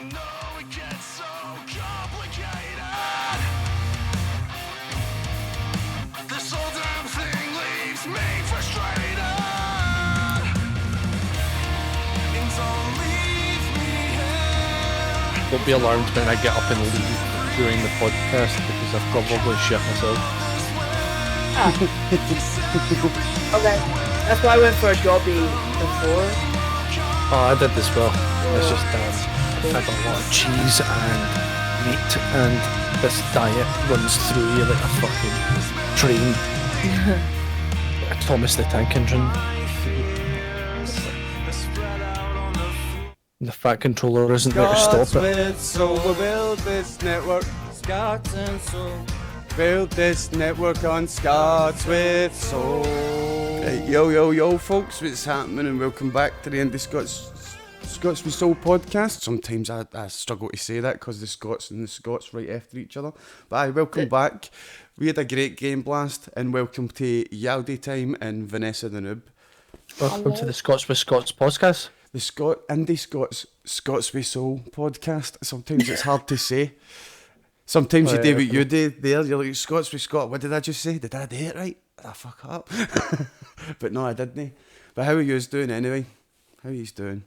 know it gets so complicated. This whole damn thing leaves me frustrated. And don't leave me here. Don't be alarmed when I get up and leave during the podcast because I've probably shit myself. Okay, that's why I went for a jobby before. Oh, I did as well. It's just I had a lot of cheese and meat, and this diet runs through you like a fucking train. Thomas the Tank Engine. The fat controller isn't there to stop it. So we build this network, Scots and Soul. Build this network on Scots with Soul. Yo, folks, what's happening? And welcome back to the IndiScots Scots with Soul podcast. Sometimes I struggle to say that because the Scots and the Scots right after each other. But aye, welcome back. We had a great Gameblast, and welcome to Yaldi Time and Vanessa the Noob. Welcome to the Scots with Scots podcast. The IndiScots Scots with Soul podcast. Sometimes it's hard to say. Sometimes you do what you do there. You're like, Scots with Scot. What did I just say? Did I do it right? Did I fuck up? But no, I didn't. But how are you doing anyway? How are you doing?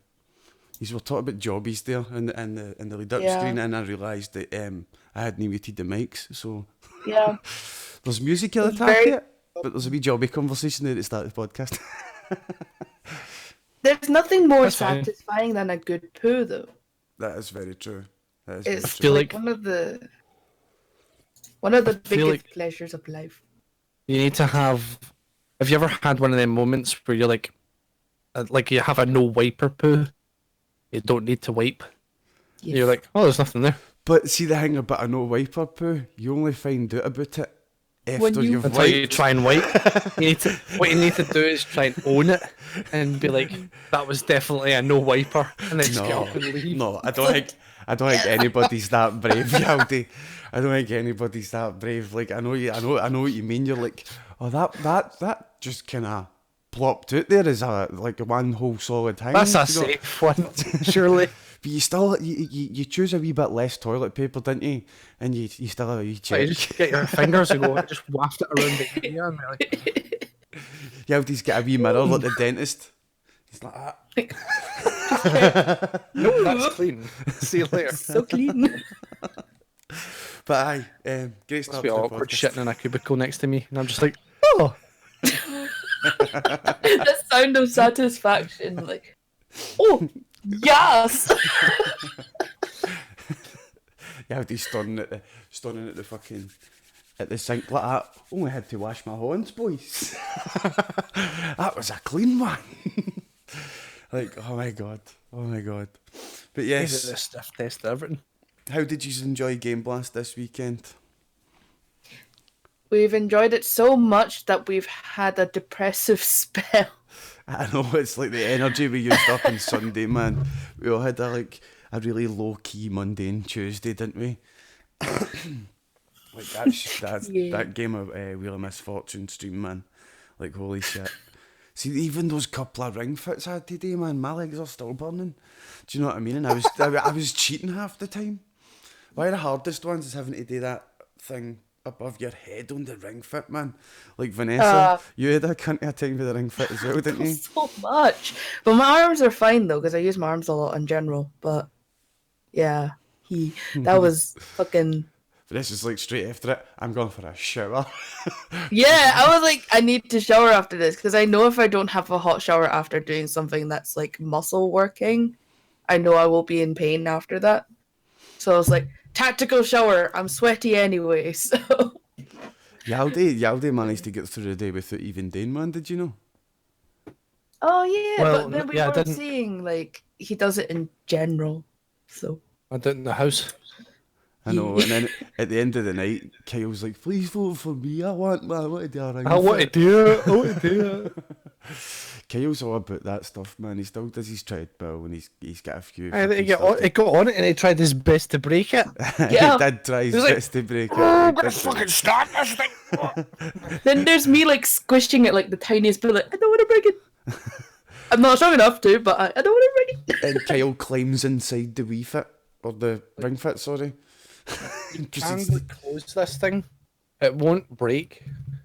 You were talking about jobbies there in the lead up screen, and I realised that I hadn't muted the mics. So Yeah. there's music at the top of it, but there's a wee jobby conversation there at the start of the podcast. There's nothing more That's fine. satisfying than a good poo, though. That is very true. That is It's feel like like- one of the feel biggest like- pleasures of life. You need to have. Have you ever had one of them moments where you're like you have a no wiper poo? You don't need to wipe. Yes. You're like, oh, there's nothing there. But see the thing about a no wiper poo, you only find out about it When after you- you've Until you wiped. try and wipe. What you need to do is try and own it and be like, that was definitely a no wiper, and then just get up and leave. No, I don't think anybody's that brave, Yaldi. I don't think anybody's that brave. Like I know what you mean. You're like, oh that just kinda plopped out there as a like one whole solid thing. That's a you know? safe one, surely. But you still you choose a wee bit less toilet paper, didn't you? And you still have a wee So you check. just get your fingers and go, just waft it around the area and be like, Yaldi's got a wee mirror like the dentist. He's like that. nope, that's clean. See you later. So clean. But aye, great Must start be to the awkward podcast. shitting in a cubicle next to me, and I'm just like, oh. The sound of satisfaction, like, oh, yes! Yaldi's stunning at the fucking at the sink like that. Only had to wash my hands, boys. That was a clean one. Like, oh my god. But This yes, is a stiff test of everything. how did you enjoy Gameblast this weekend? We've enjoyed it so much that we've had a depressive spell. I know, it's like the energy we used up on Sunday, man. We all had a really low-key mundane Tuesday, didn't we? Like Yeah. that game of Wheel of Misfortune stream, man. Like, holy shit. See, even those couple of ring fits I had today, man, my legs are still burning. Do you know what I mean? And I was cheating half the time. One of the hardest ones is having to do that thing above your head on the ring fit, man. Like Vanessa, you had a cunt of a time with the ring fit as well, didn't you? So much. But my arms are fine, though, because I use my arms a lot in general. But, yeah, that was fucking... Vanessa's like, straight after it, I'm going for a shower. Yeah, I was like, I need to shower after this, because I know if I don't have a hot shower after doing something that's, like, muscle working, I know I will be in pain after that. So I was like, tactical shower, I'm sweaty anyway, so... Yaldi managed to get through the day without even doing one, did you know? Oh, yeah, Well, but then we yeah, I weren't didn't- seeing, like, he does it in general, so... I did in the house. I know, and then at the end of the night, Kyle's like, please vote for me, I want to do a ring I want to fit." do it. I want to do it. Kyle's all about that stuff, man. He still does his treadmill, and he's got a few... I think fucking he got on it and he tried his best to break it. Yeah. He did try his was like, best to break it. Oh, He I'm gonna did try. fucking start this thing. Then there's me, like, squishing it like the tiniest bit, like, I don't want to break it. I'm not strong enough to, but I don't want to break it. And Kyle climbs inside the Wii Fit or the ring fit, sorry. You 'Cause can it's- close this thing. It won't break.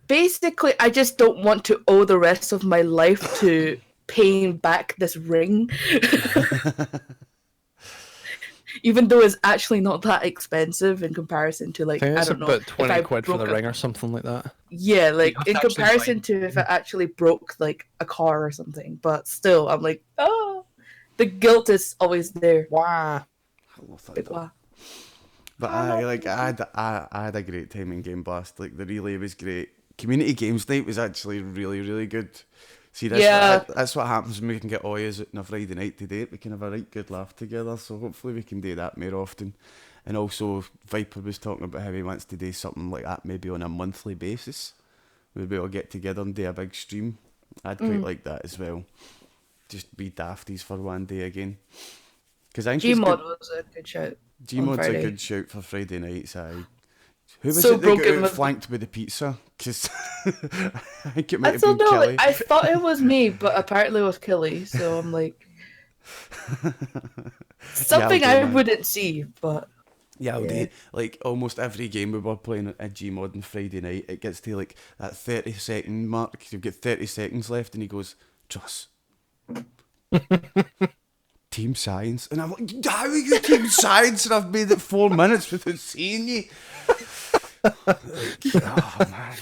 Basically, I just don't want to owe the rest of my life to paying back this ring. Even though it's actually not that expensive in comparison to, I like, think I it's don't know, about if 20 I quid for the broke a- ring or something like that. Yeah, like have in to actually comparison buy- to if I actually broke like a car or something. But still, I'm like, oh, the guilt is always there. Wow. I love that Like, dub. wow. But I had a great time in Gameblast. Like the relay was great. Community games night was actually really, really good. See, that's what happens when we can get all of us on a Friday night to date. We can have a right good laugh together. So hopefully we can do that more often. And also, Viper was talking about how he wants to do something like that, maybe on a monthly basis. We'd be able to get together and do a big stream. I'd quite like that as well. Just be dafties for one day again. Because I think it's Gmod good. was a good shout. Gmod's a Friday. good shout for Friday nights. Aye. Who was So it that got broken with- outflanked with the pizza? Because I think it might I have don't been know. Kelly. Like, I thought it was me, but apparently it was Killy. So I'm like, something Yeah, I'll I do, man. wouldn't see, but Yeah, Yeah. like almost every game we were playing a Gmod on Friday night, it gets to like that 30-second mark. You've got 30 seconds left, and he goes, "Truss." Team Science, and I'm like, how are you Team Science? And I've made it 4 minutes without seeing you. Oh man,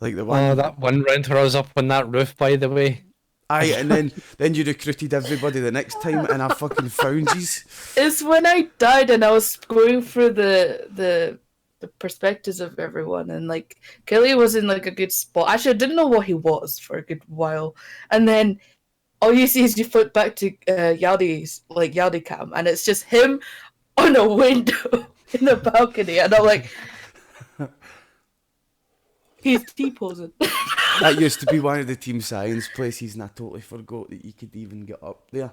like the one. Oh, that one round where I was up on that roof, by the way. Aye, and then you recruited everybody the next time, and I fucking found yous. it's when I died and I was going through the perspectives of everyone, and like Kelly was in like a good spot. Actually, I didn't know what he was for a good while, and then all you see is you flip back to Yaldi cam, and it's just him on a window in the balcony, and I'm like, he's T-posing. That used to be one of the Team Science places, and I totally forgot that you could even get up there.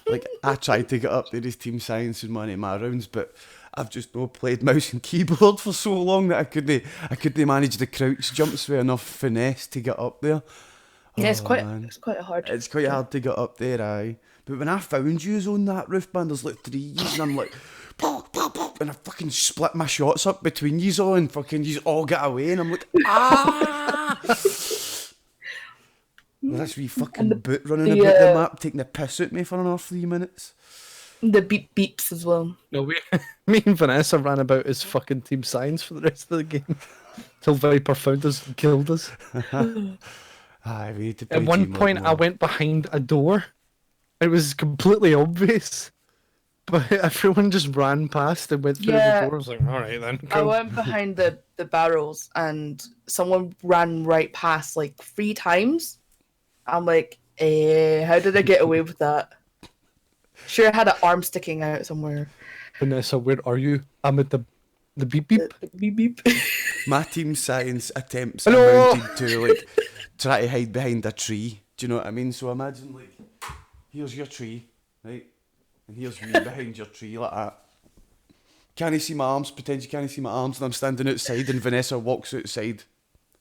Like, I tried to get up there as Team Science in one of my rounds, but I've just not played mouse and keyboard for so long that I couldn't manage the crouch jumps with enough finesse to get up there. Yeah, it's Oh, quite man. it's quite hard. It's quite hard to get up there, aye. But when I found yous on that roof, man, there's like 3 yous, and I'm like, pop, pop, pop, and I fucking split my shots up between yous all, and fucking yous all get away, and I'm like, ah! This wee fucking boot running about the map, taking the piss at me for another 3 minutes. The beeps as well. No, me and Vanessa ran about as fucking Team Science for the rest of the game. Till Viper found us and killed us. Aye, we had to play At one Gmod point, I more. went behind a door. It was completely obvious. But everyone just ran past and went through Yeah. the door. I was like, alright then. I Cool. went behind the barrels, and someone ran right past like 3 times. I'm like, how did I get away with that? Sure, I had an arm sticking out somewhere. Vanessa, where are you? I'm at the beep beep. Beep beep. My Team Science attempts Hello? amounted to like try to hide behind a tree. Do you know what I mean? So imagine like, here's your tree, right? And here's me behind your tree like that. Can't you see my arms? Pretend you can't see my arms, and I'm standing outside, and Vanessa walks outside,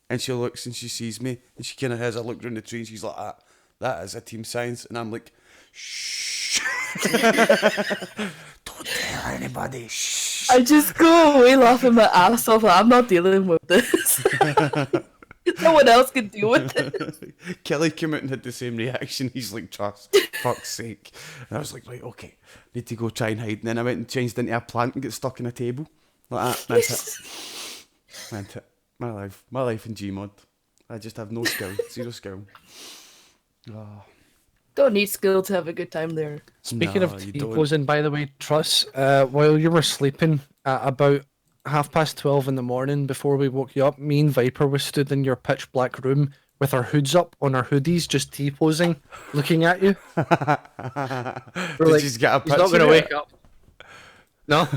and she looks and she sees me, and she kind of has a look around the tree, and she's like, that is a Team Science, and I'm like, shh, don't tell anybody, shh. I just go away laughing my ass off. Like, I'm not dealing with this. Someone else can deal with it. Kelly came out and had the same reaction. He's like, trust, fuck's sake. And I was like, right, okay, need to go try and hide. And then I went and changed into a plant and get stuck in a table. Like that. That's it. That's it. My life in Gmod. I just have no skill, zero skill. Oh, Don't need skill to have a good time there. Speaking no, of you don't. T-posing, by the way, Truss, while you were sleeping at about 12:30 in the morning, before we woke you up, me and Viper was stood in your pitch black room with our hoods up on our hoodies, just T-posing, looking at you. We're Did like, you just get a he's picture not going to of wake it? up. No,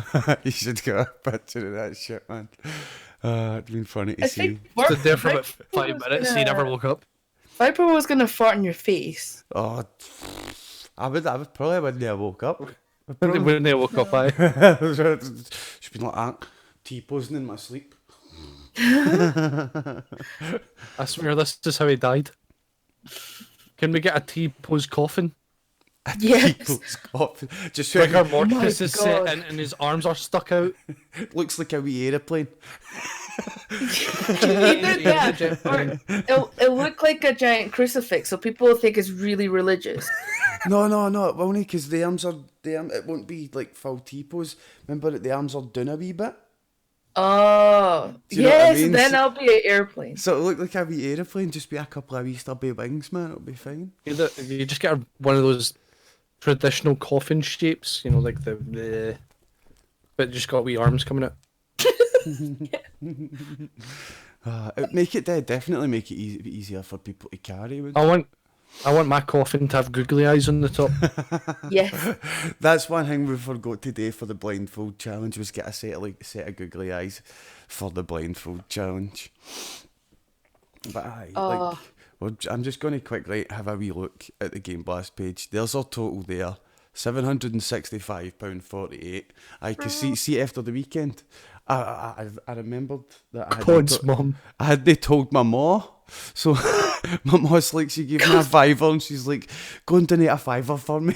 You should get a picture of that shit, man. It'd been funny to I see. think stood there for about Viper 5 was minutes, he never woke up. Viper was gonna fart in your face. Oh, I would probably wouldn't have woke up. When they woke up, I. She's been like that, T-posing in my sleep. I swear this is how he died. Can we get a T-pose coffin? Yes. people's coffin. Just Rigor Oh my mortis is set God. in and his arms are stuck out. looks like a wee aeroplane. Either that, or it'll look like a giant crucifix, so people will think it's really religious. No, it won't, because the arms are it won't be like full T-pose. Remember that the arms are down a wee bit. Oh, Do you know what I yes, mean? then So- I'll be an airplane. So it'll look like a wee aeroplane, just be a couple of wee stubby wings, man. It'll be fine. You just get one of those traditional coffin shapes, like the but just got wee arms coming out. It'd make it definitely make it easier for people to carry. I want my coffin to have googly eyes on the top. Yes. That's one thing we forgot today for the blindfold challenge, was get a set of googly eyes for the blindfold challenge. But Oh. I'm just going to quickly have a wee look at the Gameblast page. There's our total there, £765.48. I can see after the weekend. I remembered that God's mum. I hadn't told my ma. So my ma's like, she gave me a £5 and she's like, go and donate a £5 for me.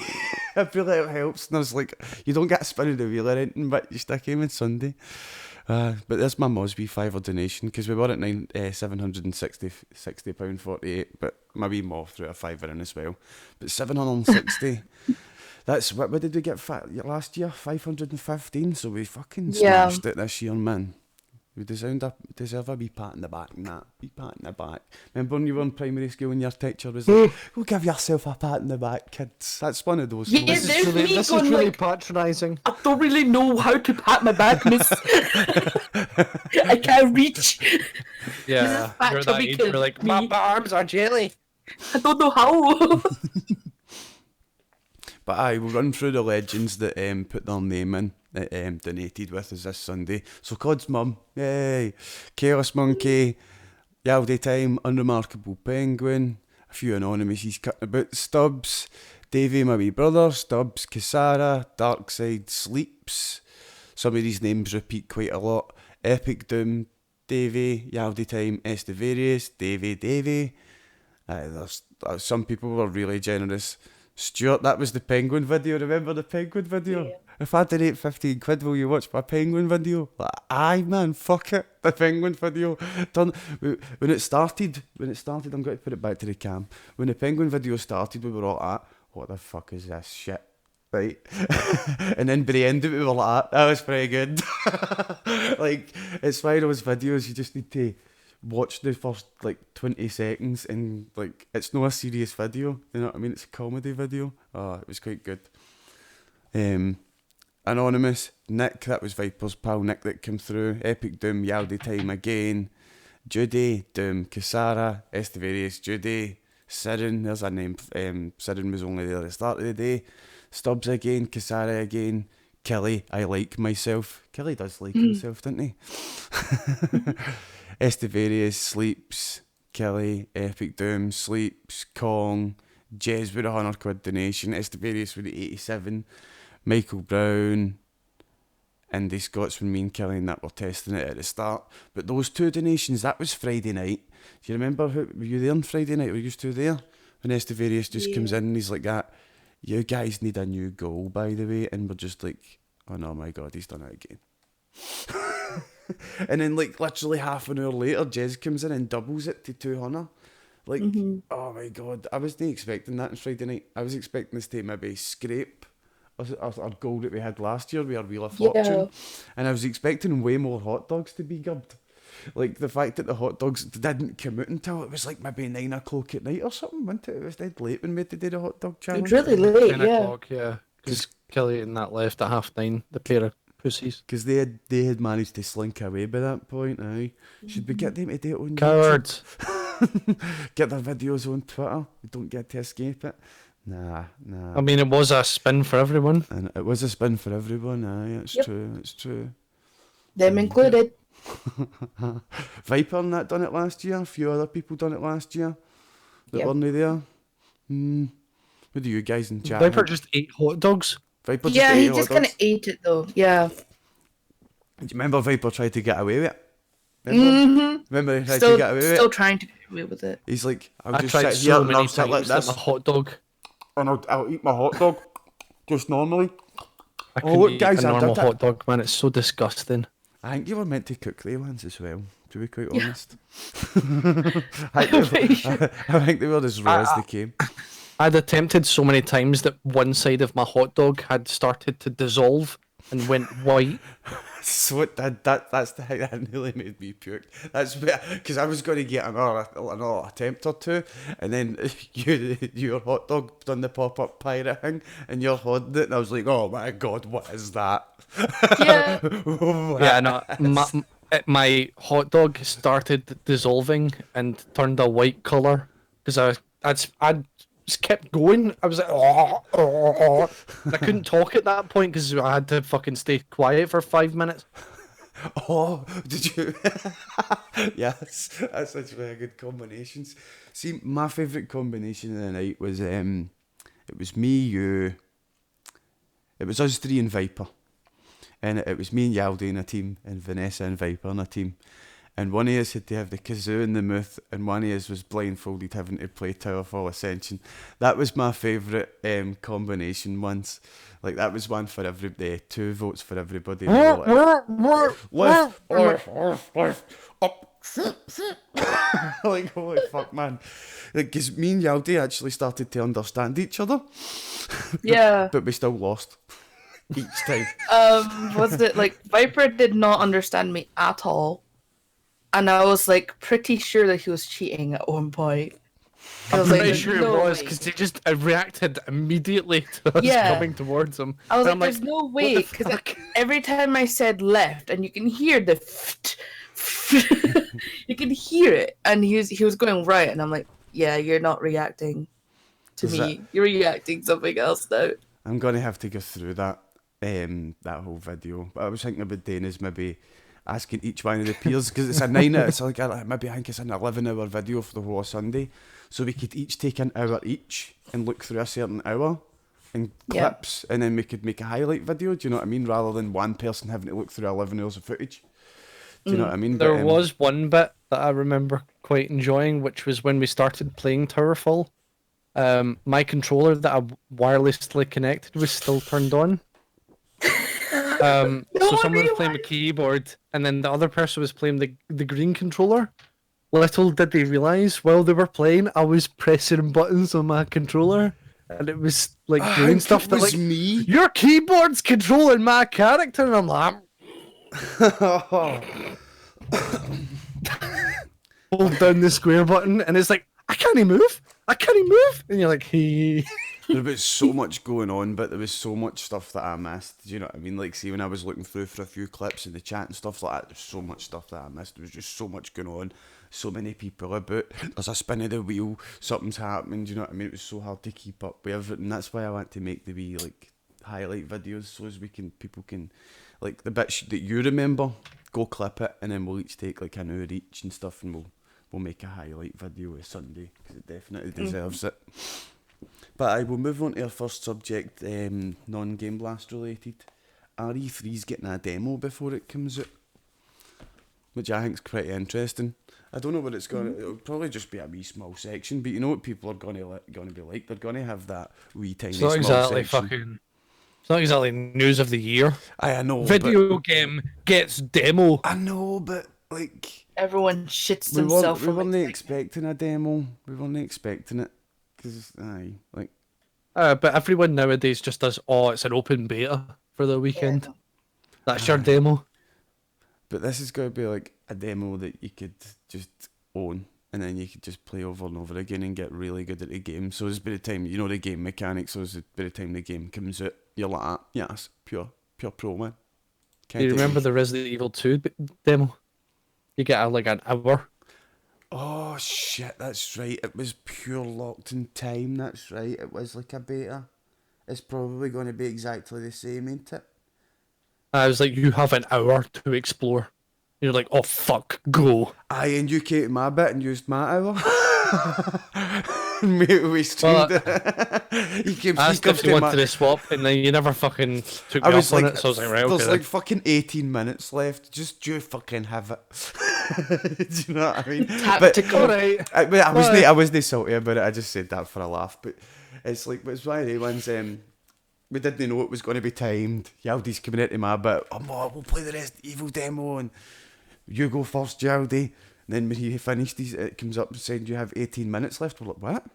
I feel like it helps. And I was like, you don't get a spin of the wheel or anything, but you stick him on Sunday. But there's my ma's wee £5 donation, because we were at £760.48, but my wee ma threw a £5 in as well. But 760. That's what did we get last year? 515. So we fucking smashed it this year, man. We deserve a wee pat in the back and that. Wee pat in the back. Remember when you were in primary school and your teacher was like, go give yourself a pat in the back, kids. That's one of those. Yeah, moments. there's me This is going really like, patronising. I don't really know how to pat my back, miss. I can't reach. Yeah, fat you're that chubby age. kid, You're like, me. my arms are jelly. I don't know how. But aye, we'll run through the legends that put their name in, that donated with us this Sunday. So Cod's mum, yay, Chaos Monkey, Yaldi Time, Unremarkable Penguin, a few anonymous he's cutting about, Stubbs, Davey, my wee brother, Stubbs, Kisara, Darkside, Sleeps, some of these names repeat quite a lot, Epic Doom, Davey, Yaldi Time, Estevarius, Davey, there's some people were really generous. Stuart, that was the penguin video. Remember the penguin video? Yeah. If I donate 15 quid, will you watch my penguin video? Like, aye, man, fuck it. The penguin video. When it started, I'm going to put it back to the cam. When the penguin video started, we were all at, what the fuck is this shit? Right? And then by the end of it, we were like, that was pretty good. Like, it's one of those videos you just need to watch the first 20 seconds and it's not a serious video, you know what I mean? It's a comedy video. Oh, it was quite good. Anonymous, Nick, that was Viper's pal Nick that came through. Epic Doom, Yaldi Time again. Judy, Doom, Kisara, Estevarius, Judy, Siren, there's a name. Siren was only there at the start of the day. Stubbs again, Kisara again. Kelly, I like myself. Kelly does like himself, doesn't he? Estevarius, Sleeps, Kelly, Epic Doom, Sleeps, Kong, Jez with a £100 donation, Estevarius with the 87, Michael Brown, IndiScots when me and Kelly and that were testing it at the start. But those two donations, that was Friday night. Do you remember, were you there on Friday night? Were you two there? When Estevarius just comes in and he's like that, you guys need a new goal, by the way. And we're just like, oh no, my God, he's done it again. And then literally half an hour later, Jez comes in and doubles it to 200. Oh my God, I wasn't expecting that on Friday night. I was expecting this to maybe scrape our goal that we had last year with our Wheel of Fortune. And I was expecting way more hot dogs to be gubbed. The fact that the hot dogs didn't come out until it was maybe 9 o'clock at night or something, wasn't it? It was dead late when we did the hot dog challenge. It's really late, 10 o'clock, yeah. Because Kelly and that left at 9:30, the pair of pussies. Because they had managed to slink away by that point, aye. Should we get them to do it on Cowards. YouTube? Get their videos on Twitter. We don't get to escape it. Nah. I mean, it was a spin for everyone. And it was a spin for everyone, aye, it's true. Them included. Viper and that done it last year. A few other people done it last year that weren't there. What do you guys in chat? Viper just ate hot dogs. Viper just Yeah, ate he hot just kind of dogs. ate it though. Yeah. Do you remember Viper tried to get away with it? Remember he tried to get away with Still it? trying to get away with it. He's like, I'll I just tried sit here so and many I'll sit like times that this. my hot dog and I'll eat my hot dog just normally. I Oh, couldn't look, eat guys, a I've normal done hot dog, man. It's so disgusting. I think you were meant to cook the ones as well, to be quite Yeah. honest. I think they were as raw as they came. I'd attempted so many times that one side of my hot dog had started to dissolve and went white. So that's the thing that nearly made me puke. That's because I was going to get another attempt or two, and then your hot dog done the pop-up pirate thing, and you're holding it, and I was like, oh my god, what is that? Yeah. Yeah, no, my hot dog started dissolving and turned a white color because I just kept going. I was like, oh. And I couldn't talk at that point because I had to fucking stay quiet for 5 minutes. Oh, did you? Yes, that's such very good combinations. See, my favourite combination of the night was it was me, you, it was us three and Viper, and it was me and Yaldi in a team, and Vanessa and Viper in a team, and one of us had to have the kazoo and the muth, and one of us was blindfolded having to play Towerfall Ascension. That was my favourite combination once. Like, that was one for every day, 2 votes for everybody. We were like, left, up. Like, holy fuck, man. Like, because me and Yaldi actually started to understand each other. Yeah. But we still lost each time. Was it like Viper did not understand me at all, and I was like pretty sure that he was cheating at one point. I I'm was like, pretty "There's sure no it was way." because he just reacted immediately to us Yeah. coming towards him. I was And like, I'm "There's no "What way," the because fuck?" every time I said left, and you can hear the, you can hear it, and he was going right, and I'm like, "Yeah, you're not reacting to Is me. You're reacting something else now." I'm going to have to go through that whole video. But I was thinking about doing is maybe asking each one of the peers, because it's a 9 hour, it's like maybe I think it's an 11-hour video for the whole Sunday, so we could each take an hour each and look through a certain hour and Yeah. clips, and then we could make a highlight video, do you know what I mean, rather than one person having to look through 11 hours of footage. Do you know what I mean? There But, was one bit that I remember quite enjoying, which was when we started playing Towerfall. My controller that I wirelessly connected was still turned on. So someone was playing the keyboard, and then the other person was playing the green controller. Little did they realise, while they were playing, I was pressing buttons on my controller, and it was like I doing think stuff it that was like, me. your keyboard's controlling my character, and I'm like, hold down the square button, and it's like, I can't move, and you're like, hey. There was so much going on, but there was so much stuff that I missed. Do you know what I mean? Like, see, when I was looking through for a few clips in the chat and stuff like that, there's so much stuff that I missed. There was just so much going on, so many people about. There's a spin of the wheel, something's happening. Do you know what I mean? It was so hard to keep up with everything. That's why I want to make the wee like highlight videos, so as people can, like, the bits that you remember, go clip it, and then we'll each take like an hour each and stuff, and we'll make a highlight video of Sunday, because it definitely deserves it. But I will move on to our first subject, non-Gameblast related. RE3's getting a demo before it comes out, which I think is pretty interesting. I don't know what it's going to... It'll probably just be a wee small section, but you know what people are going to be like? They're going to have that wee tiny It's not small exactly section. fucking. It's not exactly news of the year. I know, Video game gets demo. I know, but like... Everyone shits We themselves weren't from expecting a demo. We weren't expecting it. Because, like... But everyone nowadays just does, it's an open beta for the weekend. That's your demo. But this is going to be like a demo that you could just own, and then you could just play over and over again and get really good at the game. So it's by the time, you know, the game mechanics, so by the time the game comes out, you're like, yes, pure pro, man. Do you remember the Resident Evil 2 demo? You get like an hour. Oh, shit, that's right. It was pure locked in time, that's right. It was like a beta. It's probably going to be exactly the same, ain't it? I was like, you have an hour to explore. You're like, oh fuck, go. Aye, and you came to my bit and used my hour. Mate, we streamed it. He came I asked if you to wanted to swap, and then you never fucking took me I was up on like, it, so I was like, right, there's okay. like fucking 18 minutes left. Just do you fucking have it? Do you know what I mean? Tactical. Alright. I wasn't salty about it. I just said that for a laugh. But It's like, but it's one of the ones, we didn't know it was going to be timed. Yaldi's coming into my bit, we'll play the Resident Evil demo, and you go first, Yaldi. And then when he finished, it comes up and said, you have 18 minutes left. We're like, what?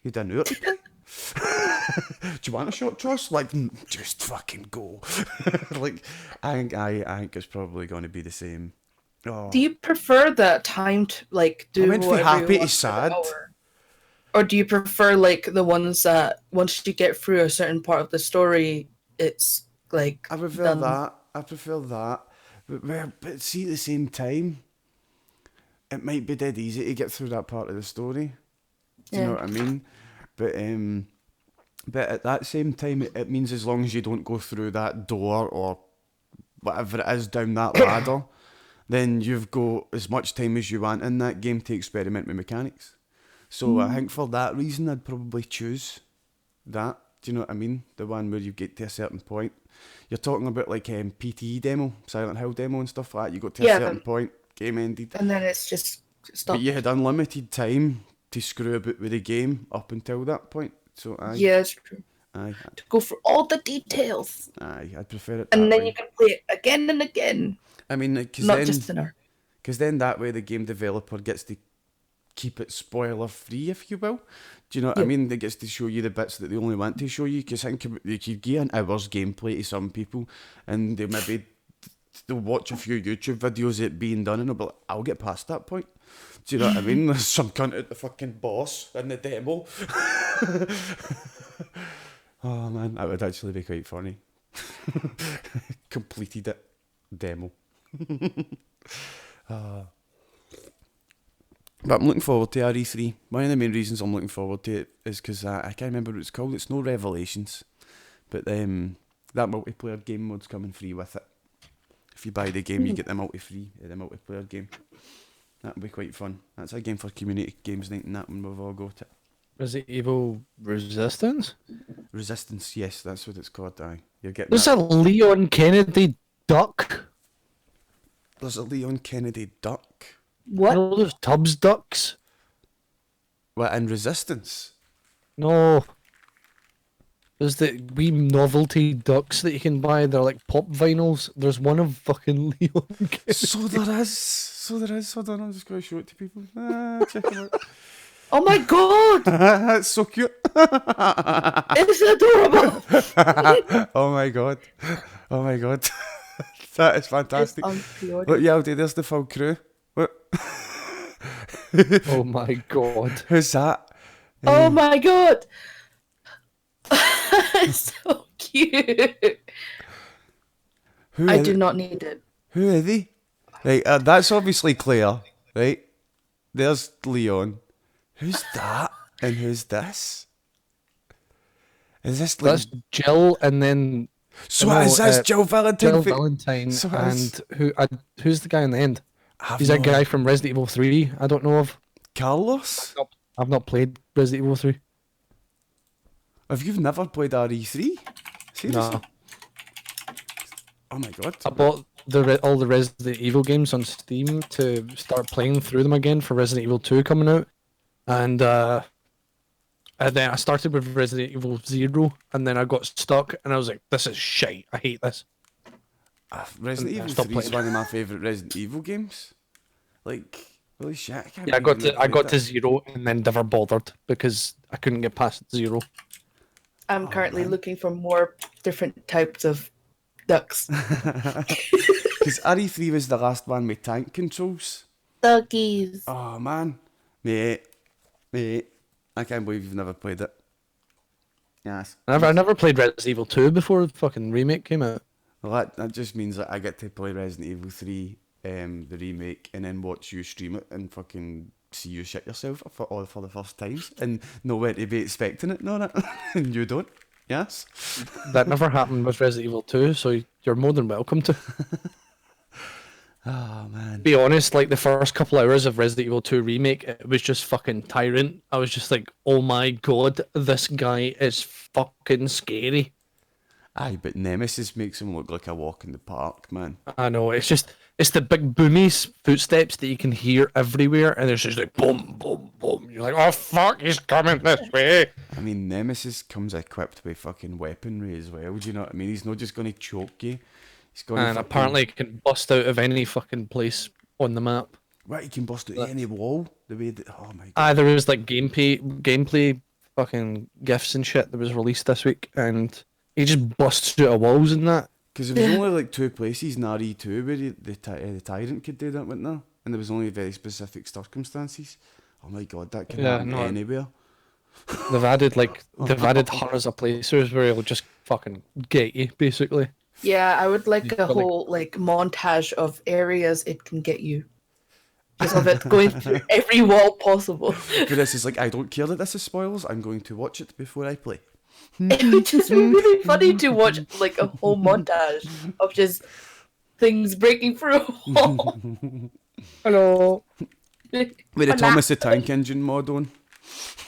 You done it? Do you want a shot, Tross? Like, just fucking go. Like, I think it's probably going to be the same. Oh. Do you prefer the timed, like, do I went from whatever you happy to want sad. for the hour? Or do you prefer, like, the ones that once you get through a certain part of the story, it's, like, I prefer done? that. I prefer that. But see, at the same time, it might be dead easy to get through that part of the story. Do you know what I mean? But at that same time, it means as long as you don't go through that door or whatever it is down that ladder, then you've got as much time as you want in that game to experiment with mechanics. So I think for that reason, I'd probably choose that. Do you know what I mean? The one where you get to a certain point. You're talking about like PTE demo, Silent Hill demo and stuff like that. You got to a certain point, game ended. And then it's just stop. But you had unlimited time to screw about with the game up until that point. So Yeah, it's true. Aye, To go for all the details. I'd prefer it And that then way. you can play it again and again. I mean, because Not then, just an hour. that way the game developer gets to keep it spoiler free, if you will. Do you know what I mean? They gets to show you the bits that they only want to show you. Because think about, you could give an hour's gameplay to some people, and they'll watch a few YouTube videos of it being done, and they'll be like, I'll get past that point. Do you know what I mean? There's some cunt at the fucking boss in the demo. Oh man, that would actually be quite funny. Completed it. Demo. But I'm looking forward to RE3. One of the main reasons I'm looking forward to it is because I can't remember what it's called. It's no Revelations. But that multiplayer game mode's coming free with it. If you buy the game, you get the multiplayer game. That'll be quite fun. That's a game for community games night and that one we've all got it. Resident Evil Resistance? Resistance, yes, that's what it's called, aye. You're getting There's that. a Leon Kennedy duck. There's a Leon Kennedy duck. What? No, there's Tubbs ducks. What, in Resistance? No. There's the wee novelty ducks that you can buy. They're like pop vinyls. There's one of fucking Leon Kennedy. So there is. Hold on, I'm just going to show it to people. Check it out. Oh my god! That's so cute. It's adorable! Oh my god. That is fantastic. It's on pre-order. Look, Yaldi, there's the full crew. What? Oh my god. Who's that? Oh my god! It's so cute. Who I are do they? not need it. Who are they? Right, that's obviously Claire, right? There's Leon. Who's that? And who's this? Is this like... That's Jill, and then So no, is this Jill Valentine? Jill Valentine, So and who's the guy in the end? Have He's no that guy from Resident Evil 3. I don't know of. Carlos? I've not played Resident Evil 3. Have you never played RE3? Seriously? No. Oh my god. I bought all the Resident Evil games on Steam to start playing through them again for Resident Evil 2 coming out. And then I started with Resident Evil 0, and then I got stuck, and I was like, this is shite. I hate this. Resident Yeah, Evil stop 3 is playing. one of my favourite Resident Evil games. Like, holy shit, I can't Yeah, I believe got played to that. 0 and then never bothered because I couldn't get past 0. I'm currently looking for more different types of ducks. Because RE3 was the last one with tank controls. Duckies. Oh man. Mate. I can't believe you've never played it. Yes. I never played Resident Evil 2 before the fucking remake came out. Well, that just means that I get to play Resident Evil 3, the remake, and then watch you stream it and fucking see you shit yourself for the first times and know when to be expecting it, no, and you don't. Yes. That never happened with Resident Evil 2, so you're more than welcome to. Oh man. Be honest, like the first couple hours of Resident Evil 2 remake, it was just fucking tyrant. I was just like, oh my god, this guy is fucking scary. Aye, but Nemesis makes him look like a walk in the park, man. I know, it's just It's the big boomy footsteps that you can hear everywhere, and there's just like boom, boom, boom. You're like, oh fuck, he's coming this way. I mean, Nemesis comes equipped with fucking weaponry as well. Do you know what I mean? He's not just going to choke you. He's going And apparently, it can bust out of any fucking place on the map. Right, he can bust out any wall. The way that, oh my god. There was like gameplay fucking gifs and shit that was released this week, and he just busts out of walls and that. Because there was only like 2 places in RE2 where the Tyrant could do that, wasn't there? And there was only very specific circumstances. Oh my god, that can happen anywhere. They've added hundreds of places where it'll just fucking get you, basically. Yeah, I would like a whole like montage of areas it can get you. Just of it going through every wall possible. But this is like, I don't care that this is spoilers. I'm going to watch it before I play. It would just be really funny to watch like a whole montage of just things breaking through a wall. Hello. With the Thomas the Tank Engine mod on.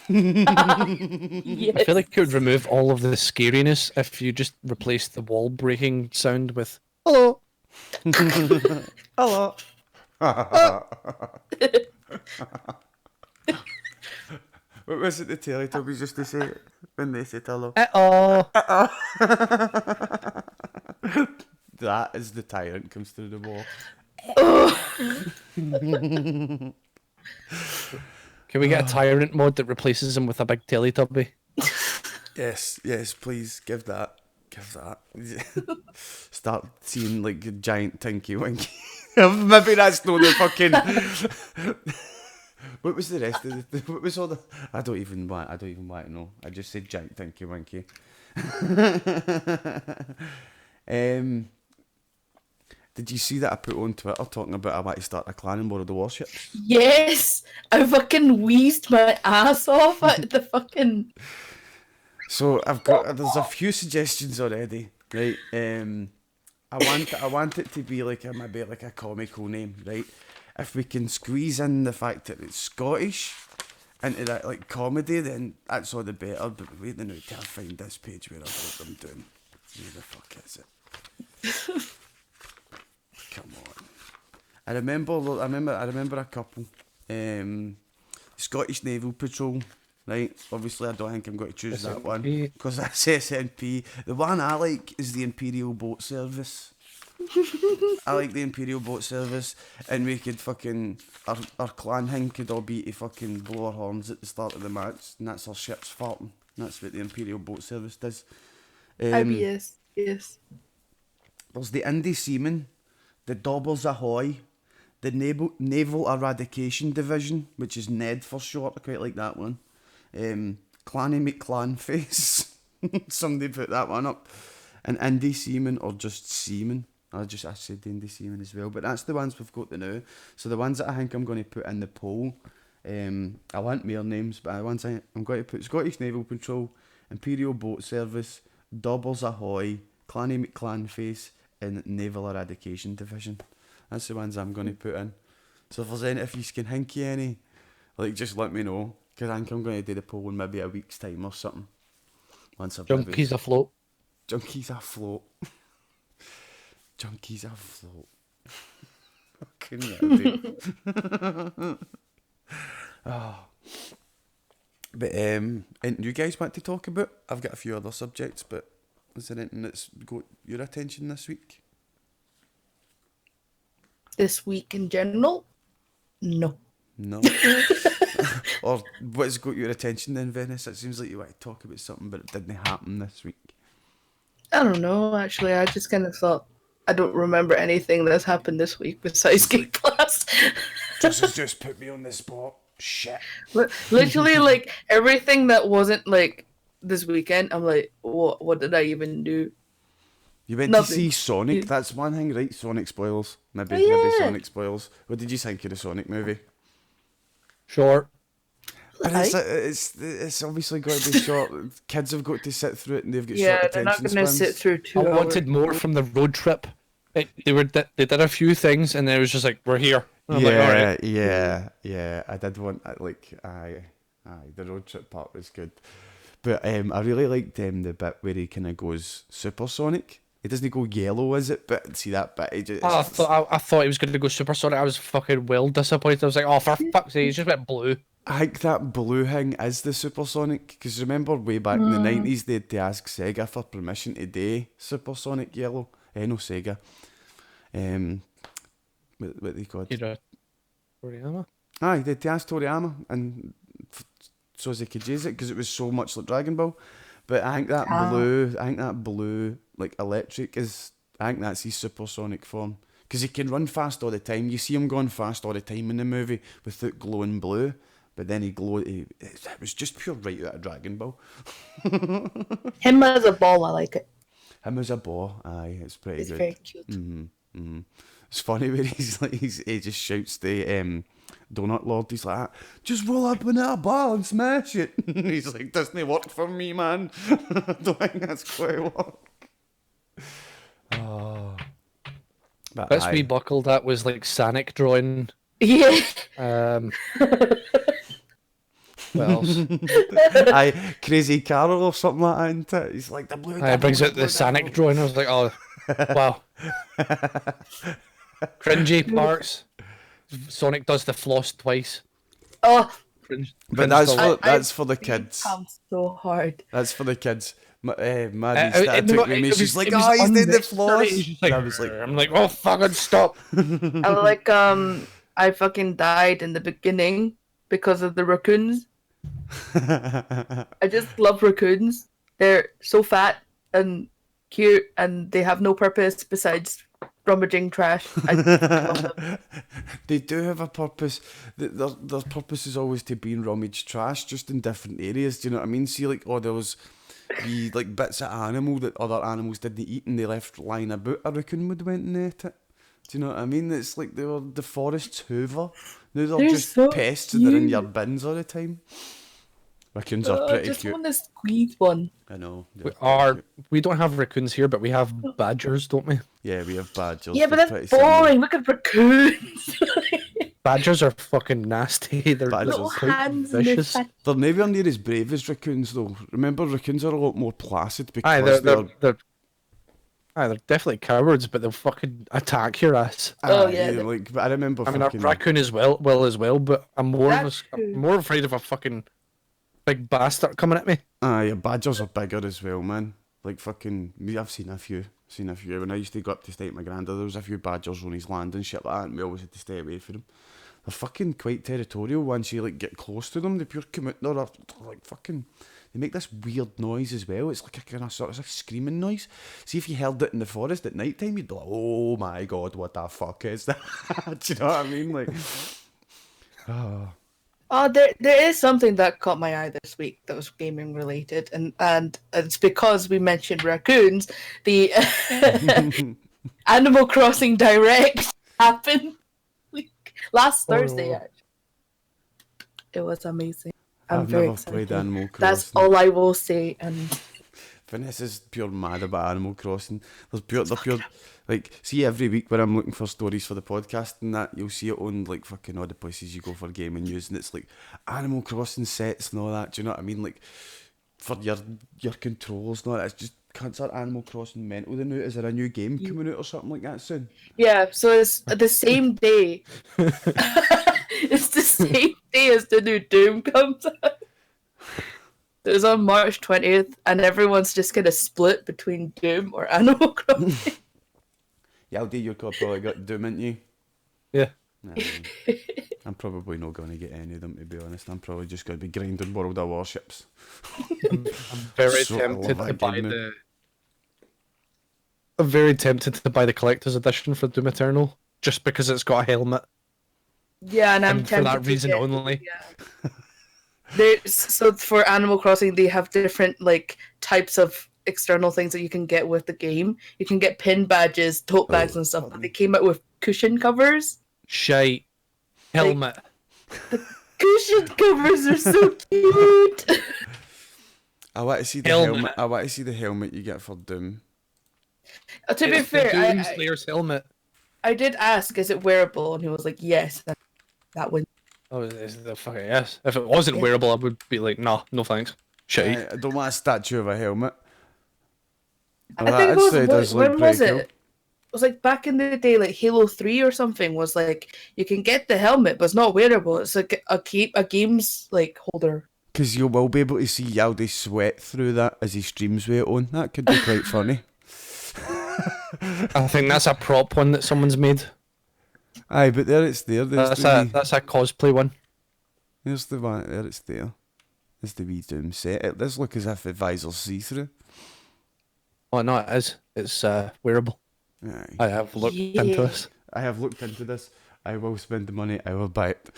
Yes. I feel like it would remove all of the scariness if you just replaced the wall breaking sound with hello. Hello. What was it the Teletubbies used to say when they said hello? That is the Tyrant comes through the wall. Can we get a Tyrant mod that replaces him with a big Teletubby? Yes, please give that. Start seeing like a giant Tinky Winky. Maybe that's not the fucking. What was the rest of the? What was all the? I don't even want to know. I just said giant Tinky Winky. Did you see that I put on Twitter talking about I want to start a clan in one of the warships? Yes, I fucking wheezed my ass off at the fucking. So there's a few suggestions already, right? I want it to be like maybe like a comical name, right? If we can squeeze in the fact that it's Scottish into that like comedy, then that's all the better. But wait a minute till I find this page where I've got them doing. Where the fuck is it? Come on. I remember a couple. Scottish Naval Patrol, right? Obviously, I don't think I'm going to choose that one because that's SNP. The one I like is the Imperial Boat Service. I like the Imperial Boat Service, and we could fucking our clan thing could all be to fucking blow our horns at the start of the match, and that's our ships farting. That's what the Imperial Boat Service does. IBS, yes. There's the Indi Seamen, the Dobbers Ahoy, the Naval Eradication Division, which is NED for short. I quite like that one. Clanny McClanface. Somebody put that one up. And Indi Seamen or just Seamen. I said the Indi Seamen as well, but that's the ones we've got to know. So the ones that I think I'm going to put in the poll, I want more names, but the ones I'm going to put Scottish Naval Patrol, Imperial Boat Service, Dobbers Ahoy, Clanny McClanface, and Naval Eradication Division. That's the ones I'm going to put in. So if you can think of any, like just let me know, because I think I'm going to do the poll in maybe a week's time or something. Once I've Junkies afloat. Junkies afloat. Junkies afloat. Fucking hell, oh. But anything you guys want to talk about? I've got a few other subjects, but is there anything that's got your attention this week? This week in general? No. No. Or what's got your attention then, Venice? It seems like you want to talk about something, but it didn't happen this week. I don't know, actually. I just kind of thought, I don't remember anything that's happened this week besides Gameblast. Just put me on the spot. Shit. Literally, like, everything that wasn't, like, this weekend, I'm like, what did I even do? You went to see Sonic. That's one thing, right? Sonic spoilers. Maybe Sonic spoilers. What did you think of the Sonic movie? Short. But it's obviously got to be short. Kids have got to sit through it, and they've got short Yeah, attention they're not going to spans. sit through 2 I hours. wanted more from the road trip. They did a few things, and then it was just like, we're here. And I'm like, all right. Yeah. I did want aye. The road trip part was good, but I really liked the bit where he kind of goes supersonic. It doesn't go yellow, is it? But see that bit. I thought he was going to go supersonic. I was fucking well disappointed. I was like, oh, for fuck's sake, he just went blue. I think that blue thing is the supersonic, because remember way back in the 90s they had to ask Sega for permission to do supersonic yellow. No, Sega. What they called? Toriyama? Aye, they had to ask Toriyama, and so as they could use it, because it was so much like Dragon Ball. But I think that blue, like electric, I think that's his supersonic form. Because he can run fast all the time. You see him going fast all the time in the movie without glowing blue. But then it was just pure right out of Dragon Ball. Him as a ball, I like it. Him as a ball, aye, it's pretty He's good. very cute. It's funny when he just shouts the Donut Lord, he's like, just roll up in a ball and smash it. He's like, doesn't work for me, man. I don't think that's quite work. Oh. But Bits we buckled at was like Sonic drawing. Yeah. What else? Aye, Crazy Carol or something like that, isn't it? He's like, the blue devil. It brings out the Sonic drawing. I was like, oh, wow. Cringy parts. Sonic does the floss twice. Oh, Cringe. But that's for the kids. I'm so hard. That's for the kids. Maddie started no, took with me. it She's was- like, it was oh, he's did the unnecessary. floss. He's just like, I was like, I'm like, oh, fucking stop. I like I fucking died in the beginning because of the raccoons. I just love raccoons. They're so fat and cute, and they have no purpose besides rummaging trash. I love them. they do have a purpose. Their purpose is always to be in rummage trash, just in different areas. Do you know what I mean? See, like, there was like bits of animal that other animals didn't eat, and they left lying about. A raccoon would went and ate it. Do you know what I mean? It's like they were the forest's hoover. Now they're just so pests and they're in cute. your bins all the time. Raccoons are I pretty just cute. want to squeeze one. I know. We don't have raccoons here, but we have badgers, don't we? Yeah, we have badgers. Yeah, but They're that's pretty similar. boring. Look at raccoons. Badgers are fucking nasty. They're Badgers. Little quite hands and their vicious. fat. They're nowhere near as brave as raccoons, though. Remember, raccoons are a lot more placid because Aye, they're they're definitely cowards, but they'll fucking attack your ass. Oh, yeah, like, but I remember. I mean, a fucking, raccoon as well, but I'm more Raccoon. more afraid of a fucking big bastard coming at me. Aye, badgers are bigger as well, man. Like fucking, I've seen a few. When I used to go up to stay at my granddad, there was a few badgers on his land and shit like that, and we always had to stay away from them. They're fucking quite territorial once you like get close to them. They pure come out, they're like fucking. They make this weird noise as well. It's like a kind of sort of like screaming noise. See, if you heard it in the forest at night time, you'd be like, "Oh my god, what the fuck is that?" Do you know what I mean? Like, Oh, there is something that caught my eye this week that was gaming related, and it's because we mentioned raccoons. The Animal Crossing Direct happened last Thursday. Actually. It was amazing. I'm I've very never excited. played Animal Crossing. That's all I will say. And Vanessa's pure mad about Animal Crossing. They're pure, like, see every week when I'm looking for stories for the podcast and that, you'll see it on, like, fucking all the places you go for gaming news, and it's like, Animal Crossing sets and all that, do you know what I mean? Like, for your controls and all that, it's just, can't start Animal Crossing mental then out? Is there a new game coming out or something like that soon? yeah, so it's the same day. It's the same day as the new Doom comes out. It was on March 20th, and everyone's just kind of split between Doom or Animal Crossing. Yeah, Aldi, you're probably got Doom, ain't you? Yeah. Nah, I'm probably not going to get any of them, to be honest. I'm probably just going to be grinding World of Warships. I'm very So tempted love to that buy game now. the. I'm very tempted to buy the collector's edition for Doom Eternal, just because it's got a helmet. Yeah, and I'm And for tempted that to reason get- only. Yeah. So for Animal Crossing, they have different like types of external things that you can get with the game. You can get pin badges, tote bags, and stuff. But they came out with cushion covers. Shite. Helmet. Cushion covers are so cute. I want to see the Helmet. helmet. I want to see the helmet you get for Doom. To be It's the fair, Doom I Slayer's helmet. did ask, is it wearable? And he was like, yes. And that wins. Oh, it's the fucking yes. If it wasn't Yeah. wearable, I would be like, nah, no thanks. Shite. I don't want a statue of a helmet. Well, I that think it actually was does look when was pretty it? cool. It was like back in the day, like Halo 3 or something was like you can get the helmet, but it's not wearable. It's like a games like holder. Because you will be able to see Yaldi sweat through that as he streams with it on. That could be quite funny. I think that's a prop one that someone's made. Aye, but there it's there. There's That's a cosplay one. there's the one. There it's there. There's the wee Doom set. It does look as if the visor's see-through. Oh no, it is. It's wearable. Aye. I have looked Yeah. into this. I have looked into this. I will spend the money. I will buy it.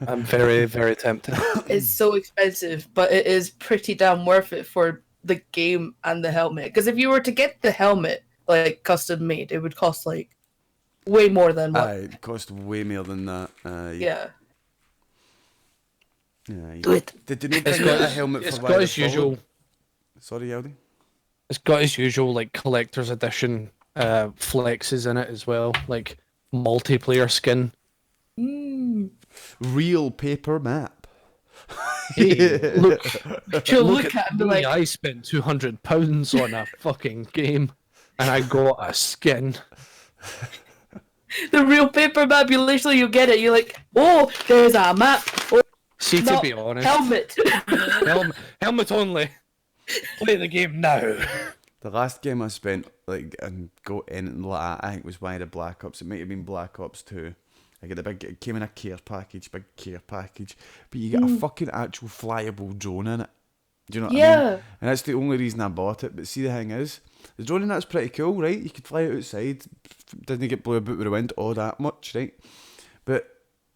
I'm very, very tempted. It's so expensive, but it is pretty damn worth it for the game and the helmet. Because if you were to get the helmet like custom made, it would cost like way more than what. Aye, it cost way more than that. Yeah. Yeah. Do it. Did they not It's bring out got, a helmet it's for got Ride its the Fallen? usual. Sorry, Yaldi. It's got its usual like collector's edition flexes in it as well, like multiplayer skin. Real paper map. Hey, look, She'll look look at at it and be me, like, I spent £200 on a fucking game, and I got a skin. the real paper map, you get it, you're like, oh, there's a map. Oh, See, no, to be honest, helmet. helmet only. Play the game now. The last game I spent like and got anything like that, I think was one of the Black Ops. It might have been Black Ops 2. I get it came in a care package, big care package, but you get a fucking actual flyable drone in it. Do you know what I mean? Yeah. And that's the only reason I bought it. But see, the thing is, the drone in that's pretty cool, right? You could fly it outside, doesn't get blown about with the wind all that much, right? But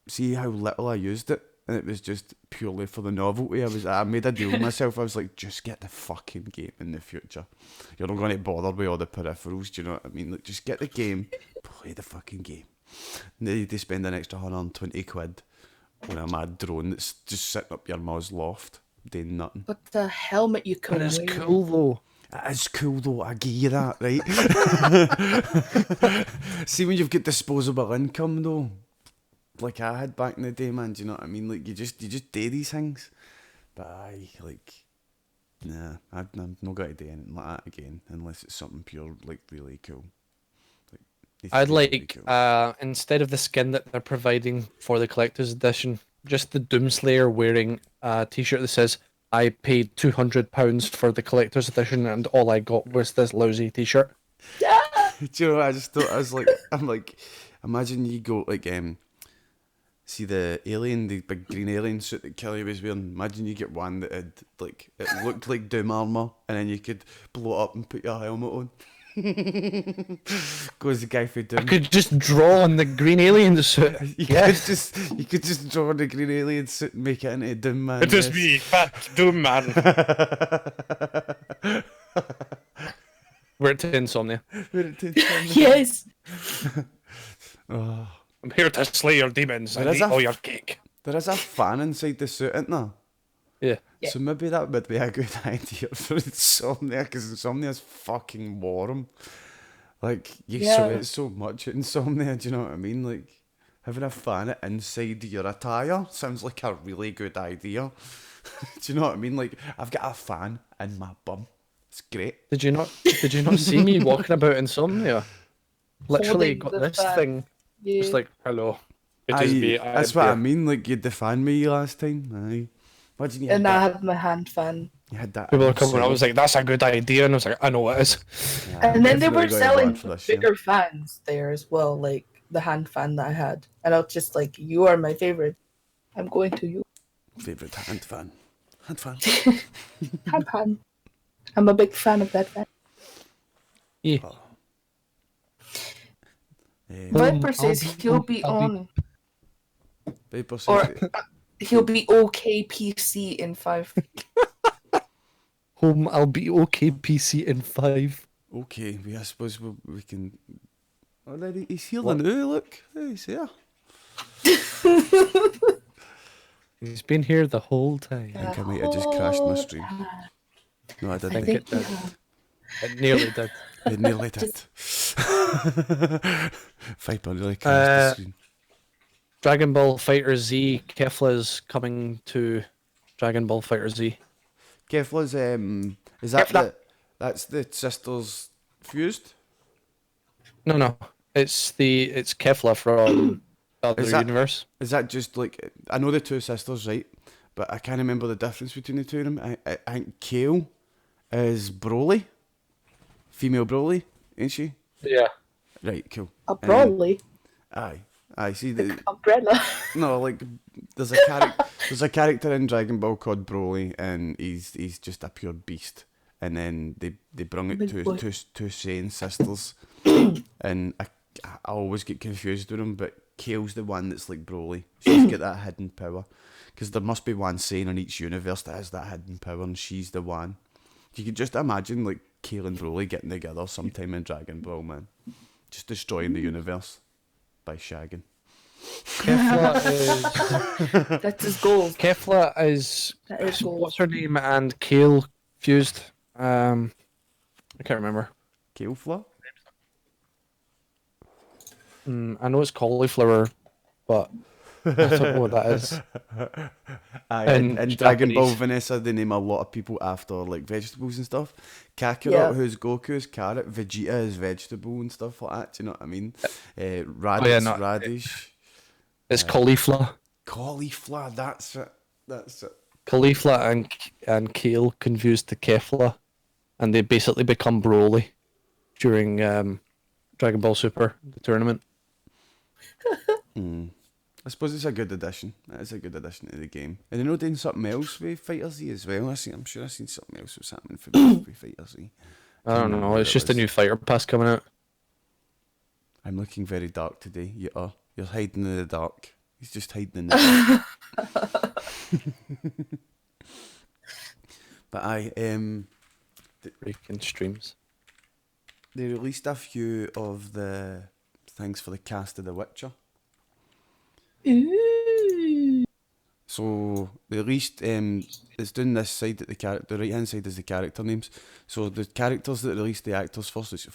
see how little I used it, and it was just purely for the novelty. I made a deal with myself. I was like, just get the fucking game in the future. You're not going to bother with all the peripherals. Do you know what I mean? Like, just get the game, play the fucking game. And then you spend an extra £120 on a mad drone that's just sitting up your ma's loft doing nothing. But the helmet you can But it's wear. cool though. It is cool though, I give you that, right? See, when you've got disposable income though, like I had back in the day, man, do you know what I mean? Like you just do these things. But nah, I'm not going to do anything like that again unless it's something pure, like really cool. Like, I'd really like cool. instead of the skin that they're providing for the collector's edition, just the Doomslayer wearing a t-shirt that says I paid £200 for the collector's edition and all I got was this lousy t-shirt. Do you know what I just thought? I'm like, imagine you go like see the alien, the big green alien suit that Kelly was wearing. Imagine you get one that had like it looked like Doom armor, and then you could blow it up and put your helmet on. Goes the guy for Doom. I could just draw on the green alien suit. You Yes. could just draw the green alien suit and make it into Doom man. It is yes. me, Fat Doom Man. We're to Insomnia. Wear it to the Yes. oh. I'm here to slay your demons and There is eat a- all your cake. There is a fan inside the suit, isn't there? Yeah. Yeah. So maybe that would be a good idea for Insomnia, because Insomnia's fucking warm. Like, you Yeah. sweat so much at Insomnia, do you know what I mean? Like, having a fan inside your attire sounds like a really good idea. Do you know what I mean? Like, I've got a fan in my bum. It's great. Did you not see me walking about Insomnia? Literally Holding got the this fan. thing. Yeah. It's like, hello. It is me. I That's am what I here." mean. Like, you defend me last time. Aye. Imagine you had And I that. had my hand fan. You had that. People were coming. I Oh, suit. was like, "That's a good idea," and I was like, "I know it is." Yeah, And then they definitely were got it selling back for this year. bigger fans there as well, like the hand fan that I had. And I was just like, you are my favorite. I'm going to you. Favourite hand fan. Hand fan. Hand fan. I'm a big fan of that fan. Yeah. Viper says I'll be- he'll be I'll be- on, Paper says or it. he'll be okay PC in 5. Home, I'll be okay. PC in 5. Okay, I suppose we can. Oh, there he's here What? now. Look, hey, he's here. He's been here the whole time. I think I might have just crashed my stream. No, I I didn't. think it did. It nearly did. It nearly did. Viper really crashed the screen. Dragon Ball Fighter Z. Kefla's coming to Dragon Ball Fighter Z. Kefla's is that Kefla. That's the sisters fused. No. It's Kefla from the other Is that- universe. Is that just like, I know the two sisters, right? But I can't remember the difference between the two of them. I think Kale is Broly, female Broly, ain't she? Yeah. Right, cool. A Broly. Aye. See the Umbrella. no, like there's a character in Dragon Ball called Broly, and he's just a pure beast. And then they bring it Big to boy. two Saiyan sisters, and I always get confused with them. But Kale's the one that's like Broly. She's got that hidden power, because there must be one Saiyan in each universe that has that hidden power, and she's the one. You could just imagine like Kale and Broly getting together sometime in Dragon Ball, man, just destroying the universe by shagging. Kefla is That's his goal. Kefla is That is goal. what's her name, and Kale fused. I can't remember. Kale Floor? I know it's cauliflower, but I don't know what that is. Aye, In in Dragon Ball, Japanese. Vanessa, they name a lot of people after like vegetables and stuff. Kakarot, Yeah. who's Goku's carrot, Vegeta is vegetable and stuff like that. Do you know what I mean? Radish. It's cauliflower. Cauliflower, that's it. Cauliflower and Kale confused to Kefla, and they basically become Broly during Dragon Ball Super, the tournament. I suppose it's a good addition. It's a good addition to the game. And they're not doing something else with Fighter Z as well. I'm sure I've seen something else was happening with Fighter Z. I don't know. It's just a new fighter pass coming out. I'm looking very dark today. You are. You're hiding in the dark. He's just hiding in the dark. But Breaking streams. they released a few of the things for the cast of The Witcher. Ooh. So they released it's doing this side that the right hand side is the character names. So the characters that released the actors first is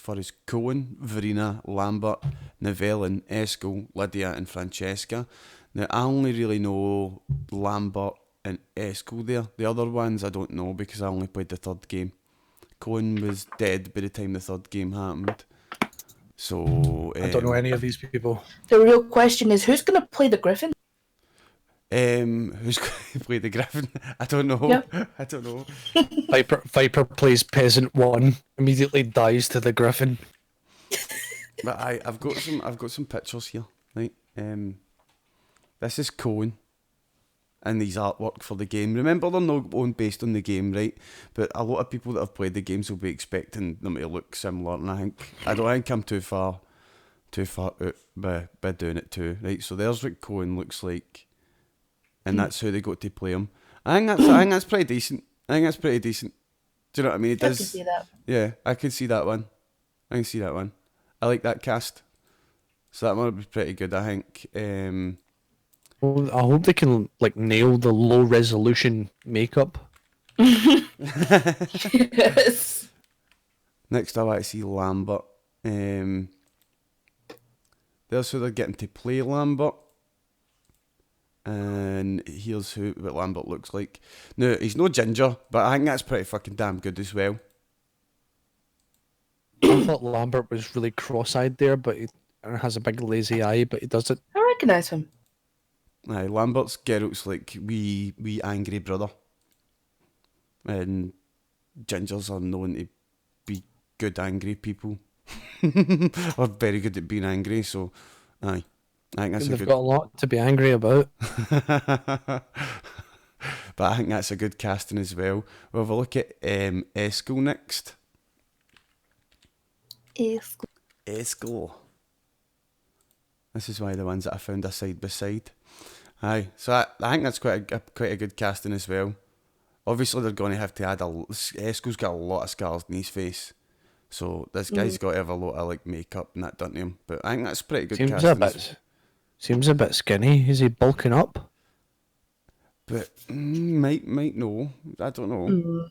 Cohen, Verena, Lambert, Nivellen, Eskel, Lydia and Francesca. Now I only really know Lambert and Eskel there. The other ones I don't know because I only played the third game. Cohen was dead by the time the third game happened. So I don't know any of these people. The real question is, who's going to play the Griffin? Who's going to play the Griffin? I don't know. Yeah. I don't know. Viper plays Peasant 1, immediately dies to the Griffin. But I've got some pictures here, right? This is Cohen and his artwork for the game. Remember, they're not on based on the game, right? But a lot of people that have played the games will be expecting them to look similar, and I don't think I'm too far out by doing it too, right? So there's what Cohen looks like, and that's how they got to play him. I think that's pretty decent. Do you know what I mean? It I does. can see that. Yeah, I can see that one. I like that cast. So that one would be pretty good, I think. Well, I hope they can nail the low resolution makeup. Yes. Next, I want to see Lambert. There's who they're getting to play Lambert. And here's what Lambert looks like. Now, he's no ginger, but I think that's pretty fucking damn good as well. I thought Lambert was really cross-eyed there, but he has a big lazy eye, but he does it. I recognise him. Aye, Lambert's Geralt's like wee angry brother. And gingers are known to be good angry people. Or very good at being angry, so aye. I think that's They've got a lot to be angry about. But I think that's a good casting as well. We'll have a look at Eskel next. Eskel. This is one of the ones that I found a side by side. Aye, so I think that's quite a good casting as well. Obviously, they're going to have to add Eskel's got a lot of scars in his face, so this guy's got to have a lot of makeup and that done to him. But I think that's pretty good casting. Seems a bit skinny. Is he bulking up? But might know. I don't know.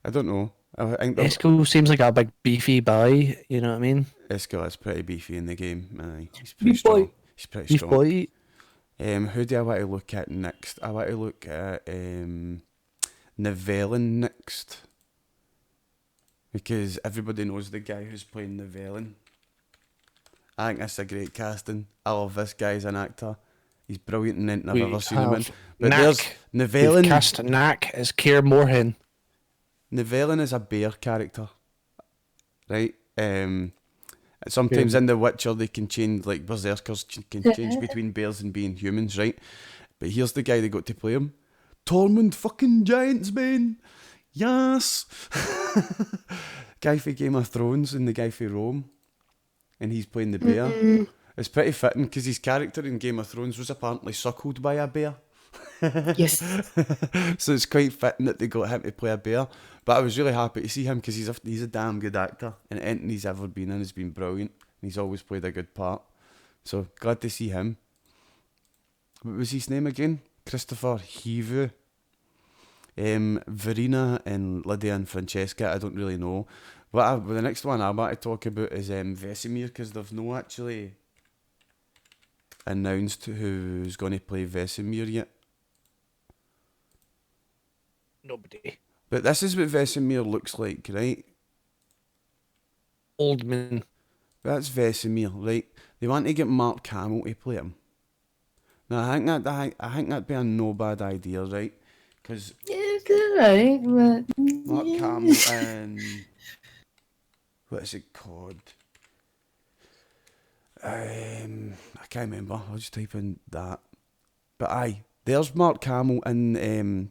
I don't know. I think Eskel seems like a big beefy guy. You know what I mean? Eskel is pretty beefy in the game. Aye, he's pretty Beef boy. strong. He's pretty Beef strong. boy. Who do I want to look at next? I want to look at Nivellen next. because everybody knows the guy who's playing the villain. I think that's a great casting. I love this guy as an actor. He's brilliant in anything I've ever seen him in. But there's We've Nivellen. cast Knack as Keir Moorhen. Nivellen is a bear character, right? Sometimes in The Witcher they can change, like berserkers can change between bears and being humans, right? But here's the guy that got to play him. Tormund fucking Giantsbane. Yes. Guy for Game of Thrones and the guy for Rome. And he's playing the bear. It's pretty fitting because his character in Game of Thrones was apparently suckled by a bear. Yes. So it's quite fitting that they got him to play a bear. But I was really happy to see him because he's a damn good actor. And anything he's ever been in has been brilliant. And he's always played a good part. So glad to see him. What was his name again? Christopher Heavue. Verena and Lydia and Francesca, I don't really know. The next one I want to talk about is Vesemir, because they've not actually announced who's going to play Vesemir yet. Nobody. But this is what Vesemir looks like, right? Old man. That's Vesemir, right? They want to get Mark Hamill to play him. Now, I think that'd be a no bad idea, right? Because It's alright, but Mark Hamill and what is it called? I can't remember. I'll just type in that. But aye, there's Mark Hamill in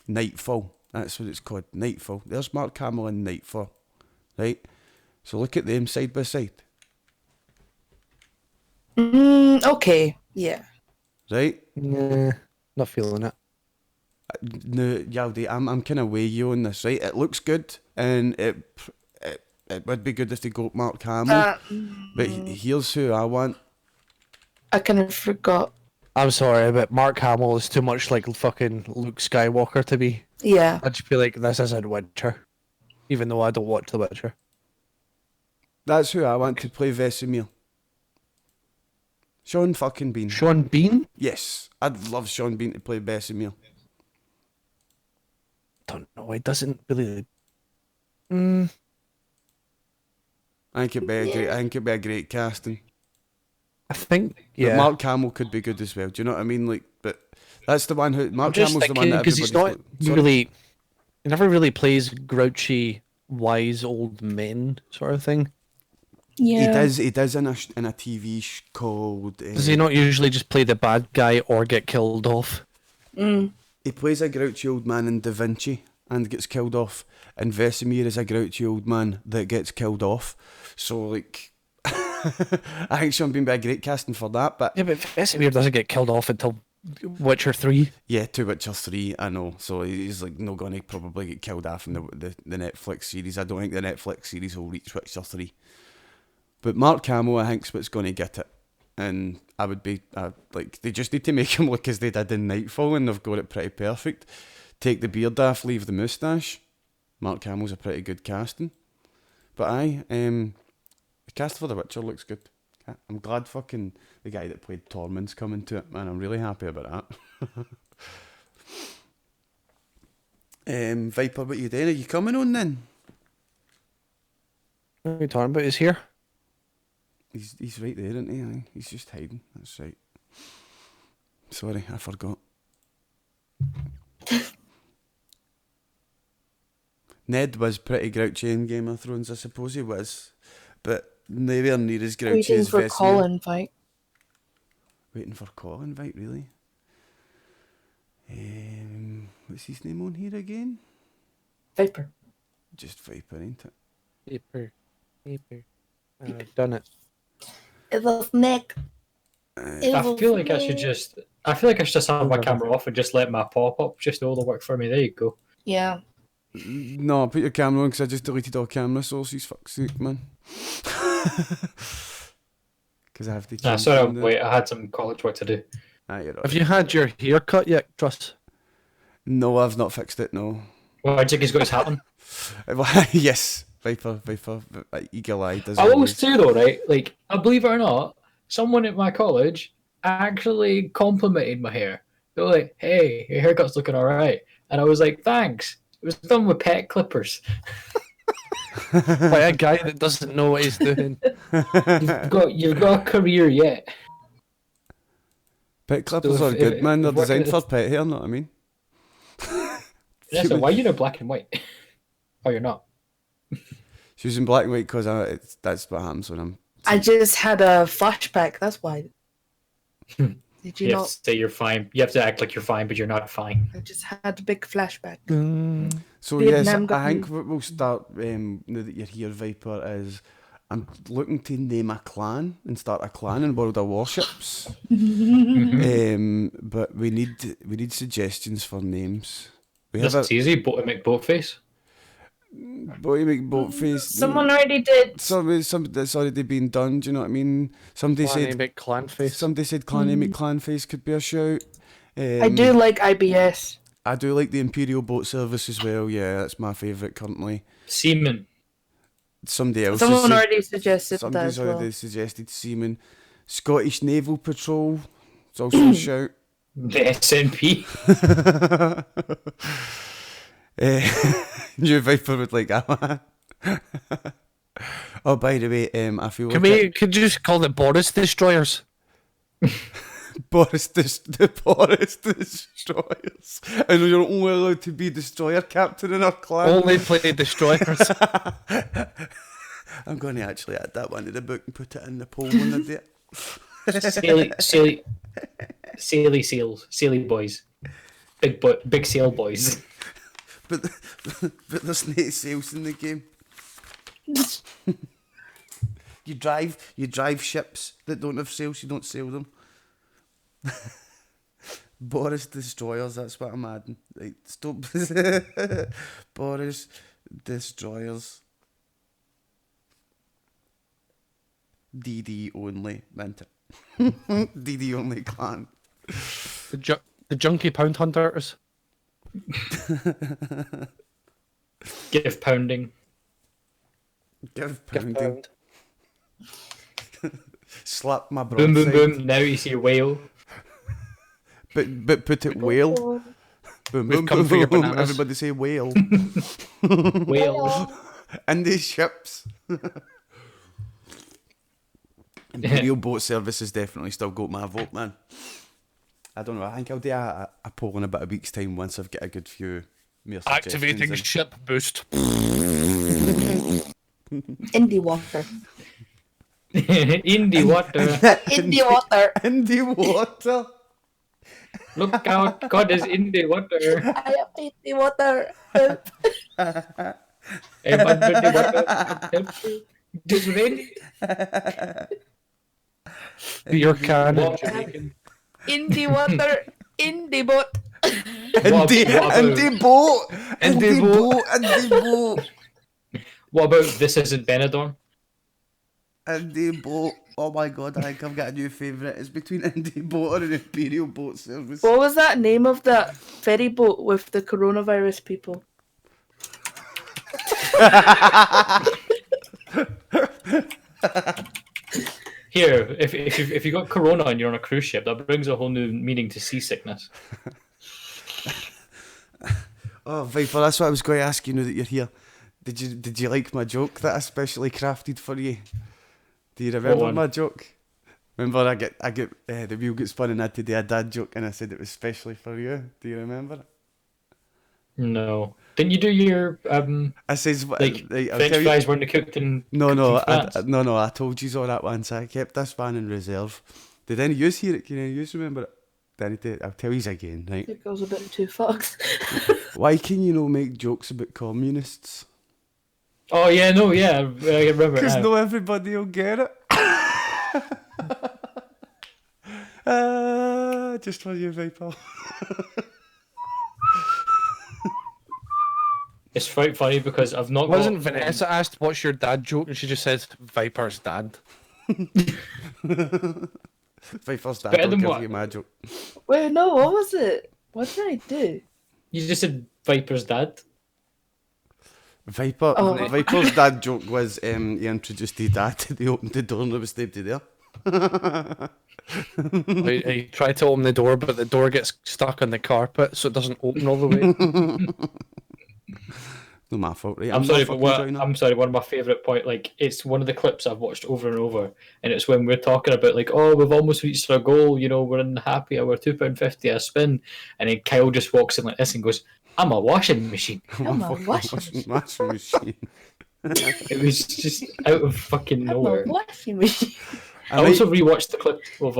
Nightfall. That's what it's called, Nightfall. There's Mark Hamill in Nightfall, right? So look at them side by side, okay, yeah. right? Nah, not feeling it. No, Yaldi, I'm kind of way you on this, right? It looks good, and it would be good if they got Mark Hamill. But here's who I want. I kind of forgot. I'm sorry, but Mark Hamill is too much like fucking Luke Skywalker to be. Yeah. I just feel like this isn't Witcher, even though I don't watch The Witcher. That's who I want to play Vesemir. Sean fucking Bean. Sean Bean? Yes, I'd love Sean Bean to play Vesemir. Don't know. It doesn't really. I think it'd be a great casting. I think But yeah. Mark Hamill could be good as well. Do you know what I mean? Like, but that's the one who I'm Mark just Hamill's the one thinking that because he's everybody's not like, sorry? really. He never really plays grouchy, wise old men sort of thing. Yeah. He does in a TV called. Does he not usually just play the bad guy or get killed off? He plays a grouchy old man in Da Vinci and gets killed off, and Vesemir is a grouchy old man that gets killed off. So like, I think Sean Bean be a great casting for that. But Yeah, but Vesemir doesn't get killed off until Witcher 3. yeah, to Witcher 3, I know. So he's like not going to probably get killed off in the Netflix series. I don't think the Netflix series will reach Witcher 3. But Mark Hamill, I think's what's going to get it. And I would be like, they just need to make him look as they did in Nightfall, and they've got it pretty perfect. Take the beard off, leave the moustache. Mark Hamill's a pretty good casting. But aye, the cast for The Witcher looks good. I'm glad fucking the guy that played Tormund's coming to it, man. I'm really happy about that. Viper, what you doing? Are you coming on then? What are you talking about? Is here? He's right there, isn't he? Aye, he's just hiding. That's right. Sorry, I forgot. Ned was pretty grouchy in Game of Thrones, I suppose he was. But nowhere near as grouchy Waiting as for Vesemir. call invite. Waiting for call invite, really? What's his name on here again? Viper. Just Viper, ain't it? Paper. Done it. It was Nick. I feel like I should just have my camera off and just let my pop-up just all the work for me. There you go. Yeah. No, put your camera on because I just deleted all camera sources. Fuck's sake, man. Because I have to change Sorry, them now. wait, I had some college work to do. You're Have you had your hair cut yet, Truss? No, I've not fixed it, no. Well, I think he's got his hat on. Yes, Viper, eagle eye does I will always. say though, right? Like, I believe it or not, someone at my college actually complimented my hair. They were like, "Hey, your haircut's looking all right," and I was like, "Thanks." It was done with pet clippers. By a guy that doesn't know what he's doing. You've got a career yet. Pet clippers So are good, man. They're if working designed at for pet hair, know what I mean? Vanessa, why are you in black and white? Oh, you're not. She was in black and white because that's what happens when I'm... I just had a flashback. That's why. Did you You have not? to say you're fine. You have to act like you're fine, but you're not fine. I just had a big flashback. So Vietnam yes, got I think me. what we'll start, now that you're here, Viper, is I'm looking to name a clan and start a clan in World of Warships. But we need suggestions for names. We have That's a easy. McBoatface. boy make boat face. Someone already did. Some that's already been done. Do you know what I mean? Somebody said Big clan face. somebody said Clanny McClanface could be a shout. I do like IBS. I do like the Imperial Boat Service as well. Yeah, that's my favourite currently. Seaman. Somebody else. has Someone said- already suggested that Somebody's as well. already suggested Seaman. Scottish Naval Patrol. It's also a shout. The SNP. New Viper would like that one. Oh, by the way, I feel Could like you just call it Boris Destroyers? the Boris Destroyers. And you're only allowed to be Destroyer Captain in our clan. Only play Destroyers. I'm going to actually add that one to the book and put it in the poll when I do it. Saily seals. Saily boys. Big sail boys. But there's no sales in the game. You drive ships that don't have sails, you don't sail them. Boris Destroyers, that's what I'm adding. Right, stop. Boris Destroyers. DD only, meant it. DD only clan. The Junkie Pound Hunters. Give pounding. Give pounding. Slap my Boom, broadside. boom, boom. Now you see a whale. But put it whale. Boom, We've boom, come boom, for your boom. bananas. Everybody say whale. Whale. And these ships. Imperial Boat Service has definitely still got my vote, man. I don't know. I think I'll do a poll in about a week's time once I've got a good few more Activating suggestions in. ship boost. Indie water. Indie water. Indie water. In the water. Look out. God is in the water. I am indie water. Help. I'm under the water. Help me. It is raining. Beer can. What Jamaican? Indie water. Indie boat. What about- boat. Indie boat. Indie boat. What about This Isn't Benidorm? Indie boat. Oh my god, I think I've got a new favourite. It's between Indie boat and Imperial Boat Service. What was that name of that ferry boat with the coronavirus people? Here, if you got corona and you're on a cruise ship, that brings a whole new meaning to seasickness. Oh, Viper, that's what I was going to ask you now that you're here. Did you like my joke that I specially crafted for you? Do you remember one? my joke? Remember I get the wheel gets spun and I had to do a dad joke and I said it was specially for you. Do you remember it? No. Didn't you do your I says like right, I'll French tell you- fries weren't cooked in No, France? no, I told you all that once. I kept this one in reserve. Did any of you hear it? Can any of you remember it? I'll tell you again, right? It goes a bit too fucked. Why can you not make jokes about communists? Oh yeah, no, yeah, I remember. Because now. not everybody will get it. Just for you, Viper. It's quite funny because I've not. Wasn't got, Vanessa asked what's your dad joke and she just said Viper's dad? Viper's dad better will than give what? you my joke. Wait, no, what was it? What did I do? You just said Viper's dad. Oh. Viper's dad joke was he introduced his dad and he opened the door and there was nobody there. I tried to open the door, but the door gets stuck on the carpet, so it doesn't open all the way. not my fault, right? I'm sorry, not but fucking joining. I'm sorry. One of my favourite point, like it's one of the clips I've watched over and over, and it's when we're talking about like, oh, we've almost reached our goal. You know, we're in the happy hour, £2.50 a spin, and then Kyle just walks in like this and goes, "I'm a washing machine." I'm a washing Washing machine. It was just out of fucking nowhere. washing machine. I also rewatched the clip of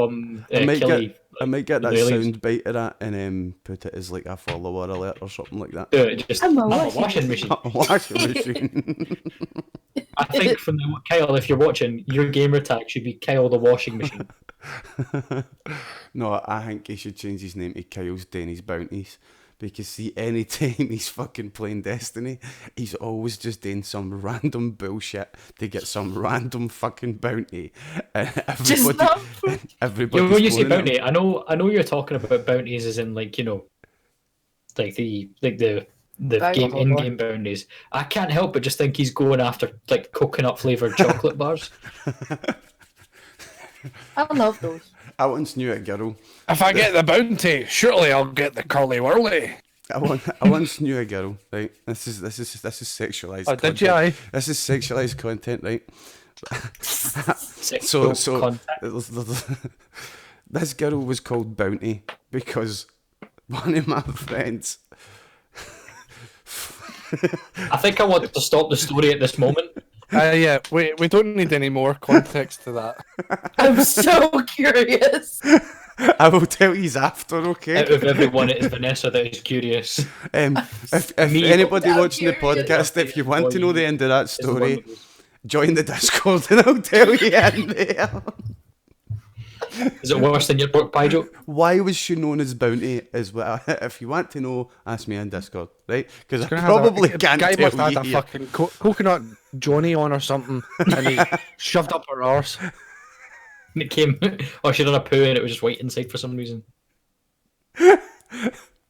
Kelly. I might get that the aliens. sound bite of that and put it as like a follower alert or something like that. Just, I'm a I'm a washing washing machine. Washing machine. I think from the Kyle, if you're watching, your gamer tag should be Kyle the washing machine. No, I think he should change his name to Kyle's Denny's Bounties. Because see, any time he's fucking playing Destiny, he's always just doing some random bullshit to get some random fucking bounty. And everybody, When you say bounty, I know you're talking about bounties as in like, you know, like the game in-game bounties. I can't help but just think he's going after like coconut flavoured chocolate bars. I love those. I once knew a girl. If I get the bounty, surely I'll get the curly whirly. I once knew a girl, right? This is sexualized. Oh, content. did you? Aye? This is sexualized content, right? This girl was called Bounty because one of my friends. I think I want to stop the story at this moment. Yeah, we don't need any more context to that. I'm so curious. I will tell you after, okay? Out of everyone, it is Vanessa that is curious. If Me- anybody I'm watching the curious. podcast, if you want to know the end of that It's the one story, that goes, join the Discord and I'll tell you in there. is it worse than your pork pie joke? Why was she known as Bounty? If you want to know, ask me in Discord, right? Because I Gonna have probably a can't guy must tell have you had a here. fucking coconut Johnny on or something, and he shoved up her arse. And it came, or she done a poo and it was just white inside for some reason.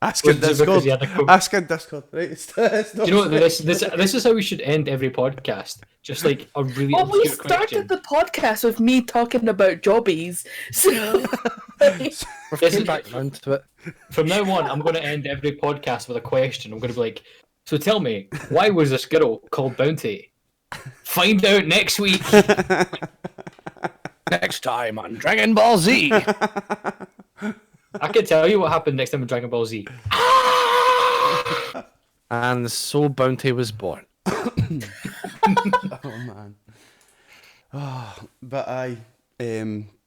Ask in Was it because Discord. he had a coke? Ask in Discord, right? It's not Do you know what? This is how we should end every podcast. Just like a really Well, we obscure question. started the podcast with me talking about jobbies, so We've This came is- back round to it. From now on, I'm going to end every podcast with a question. I'm going to be like, so tell me, why was this girl called Bounty? Find out next week. Next time on Dragon Ball Z. I can tell you what happened next time in Dragon Ball Z. And so Bounty was born. Oh man. But I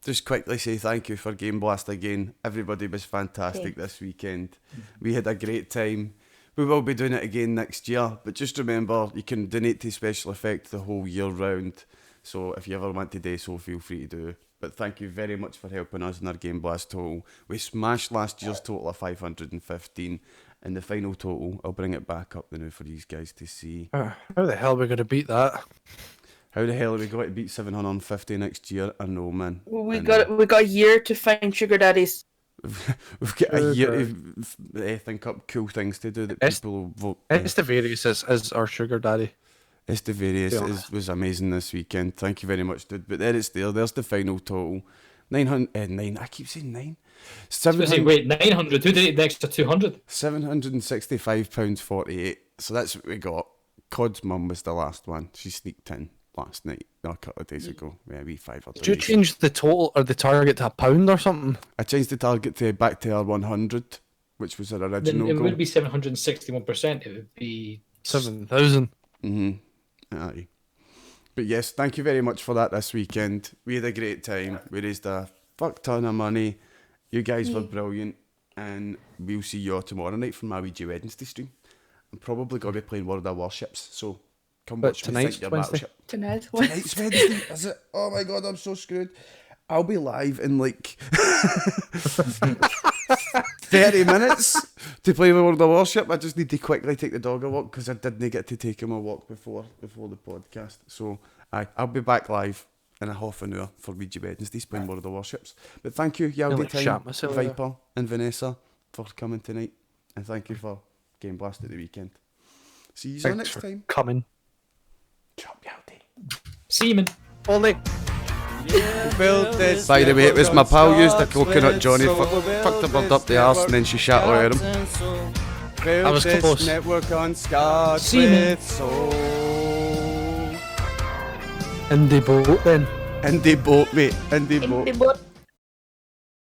just quickly say thank you for Gameblast again. Everybody was fantastic this weekend. We had a great time. We will be doing it again next year, but just remember you can donate to Special Effect the whole year round. So if you ever want to do so, feel free to do. But thank you very much for helping us in our Gameblast total. We smashed last year's total of 515, and the final total, I'll bring it back up now for these guys to see. How the hell are we going to beat that? How the hell are we going to beat 750 next year? I know, man. we I got a year to find sugar daddies. We've got a year to think up cool things to do that It's- people will vote. Estevarius is our sugar daddy. Estevarius was amazing this weekend. Thank you very much, dude. But there it's there. There's the final total. 900, I keep saying 9. I was gonna say, wait, 900. Who did it next to 200? £765.48. So that's what we got. Cod's mum was the last one. She sneaked in last night, a couple of days ago. Maybe 5 or 3 Did you days. change the total or the target to a pound or something? I changed the target to back to our 100, which was our Then original it goal. would be 761%. It would be 7,000. Aye. But yes, thank you very much for that this weekend. We had a great time. We raised a fuck ton of money. You guys were brilliant. And we'll see you all tomorrow night for my Ouija Wednesday stream. I'm probably going to be playing World of Warships, so come But watch me tonight's think your Wednesday. battleship. Tonight's Tonight's Wednesday, is it? Oh my god, I'm so screwed. I'll be live in like 30 minutes to play the World of Warship. I just need to quickly take the dog a walk because I didn't get to take him a walk before the podcast. So I'll be back live in a half an hour for Ouija Wednesdays playing World of Warships. But thank you, I'll, Yaldi like, Time, shat myself there. Viper and Vanessa for coming tonight. And thank you for Gameblast at the weekend. See you all Thanks next for time. coming. Chop Yaldi. semen. Only. By the way, it was my pal used a coconut Johnny, fucked the bird up the arse and then she shat all over him. Build was this close. network on Scots Seaman. with soul. Indie boat then. Indie boat, mate. Indie boat. Indie boat.